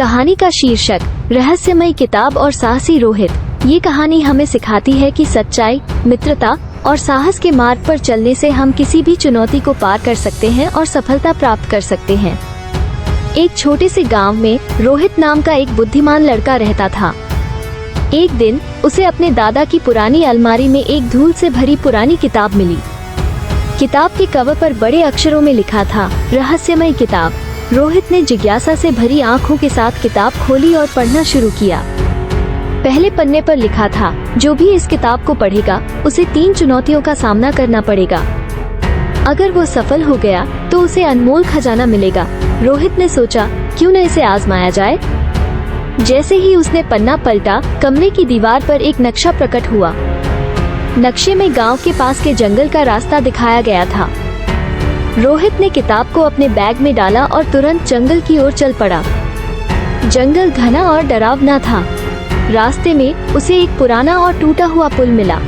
कहानी का शीर्षक रहस्यमय किताब और साहसी रोहित। ये कहानी हमें सिखाती है कि सच्चाई, मित्रता और साहस के मार्ग पर चलने से हम किसी भी चुनौती को पार कर सकते हैं और सफलता प्राप्त कर सकते हैं। एक छोटे से गांव में रोहित नाम का एक बुद्धिमान लड़का रहता था। एक दिन उसे अपने दादा की पुरानी अलमारी में एक धूल से भरी पुरानी किताब मिली। किताब के कवर पर बड़े अक्षरों में लिखा था, रहस्यमय किताब। रोहित ने जिज्ञासा से भरी आंखों के साथ किताब खोली और पढ़ना शुरू किया। पहले पन्ने पर लिखा था, जो भी इस किताब को पढ़ेगा उसे 3 चुनौतियों का सामना करना पड़ेगा। अगर वो सफल हो गया तो उसे अनमोल खजाना मिलेगा। रोहित ने सोचा, क्यों न इसे आजमाया जाए। जैसे ही उसने पन्ना पलटा, कमरे की दीवार पर एक नक्शा प्रकट हुआ। नक्शे में गांव के पास के जंगल का रास्ता दिखाया गया था। रोहित ने किताब को अपने बैग में डाला और तुरंत जंगल की ओर चल पड़ा। जंगल घना और डरावना था। रास्ते में उसे एक पुराना और टूटा हुआ पुल मिला।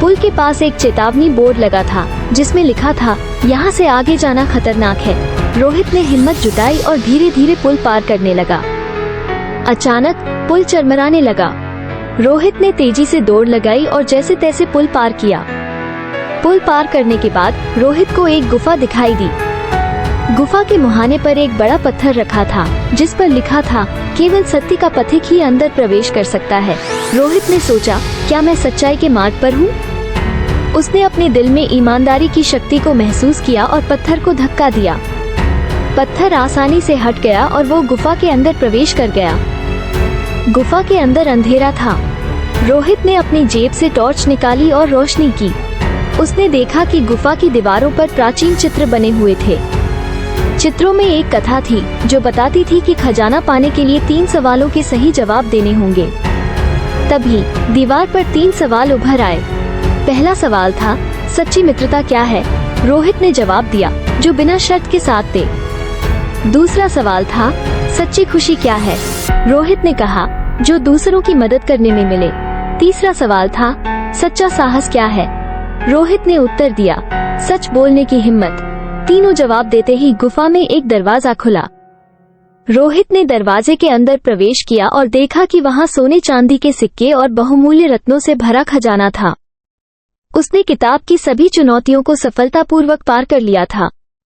पुल के पास एक चेतावनी बोर्ड लगा था, जिसमें लिखा था, यहाँ से आगे जाना खतरनाक है। रोहित ने हिम्मत जुटाई और धीरे धीरे पुल पार करने लगा। अचानक पुल चरमराने लगा। रोहित ने तेजी से दौड़ लगाई और जैसे तैसे पुल पार किया। पुल पार करने के बाद रोहित को एक गुफा दिखाई दी। गुफा के मुहाने पर एक बड़ा पत्थर रखा था, जिस पर लिखा था, केवल सत्य का पथिक ही अंदर प्रवेश कर सकता है। रोहित ने सोचा, क्या मैं सच्चाई के मार्ग पर हूँ? उसने अपने दिल में ईमानदारी की शक्ति को महसूस किया और पत्थर को धक्का दिया। पत्थर आसानी से हट गया और वो गुफा के अंदर प्रवेश कर गया। गुफा के अंदर अंधेरा था। रोहित ने अपनी जेब से टॉर्च निकाली और रोशनी की। उसने देखा कि गुफा की दीवारों पर प्राचीन चित्र बने हुए थे। चित्रों में एक कथा थी, जो बताती थी कि खजाना पाने के लिए 3 सवालों के सही जवाब देने होंगे। तभी दीवार पर 3 सवाल उभर आए। पहला सवाल था, सच्ची मित्रता क्या है? रोहित ने जवाब दिया, जो बिना शर्त के साथ दे। दूसरा सवाल था, सच्ची खुशी क्या है? रोहित ने कहा, जो दूसरों की मदद करने में मिले। तीसरा सवाल था, सच्चा साहस क्या है? रोहित ने उत्तर दिया, सच बोलने की हिम्मत। तीनों जवाब देते ही गुफा में एक दरवाजा खुला। रोहित ने दरवाजे के अंदर प्रवेश किया और देखा कि वहां सोने चांदी के सिक्के और बहुमूल्य रत्नों से भरा खजाना था। उसने किताब की सभी चुनौतियों को सफलतापूर्वक पार कर लिया था।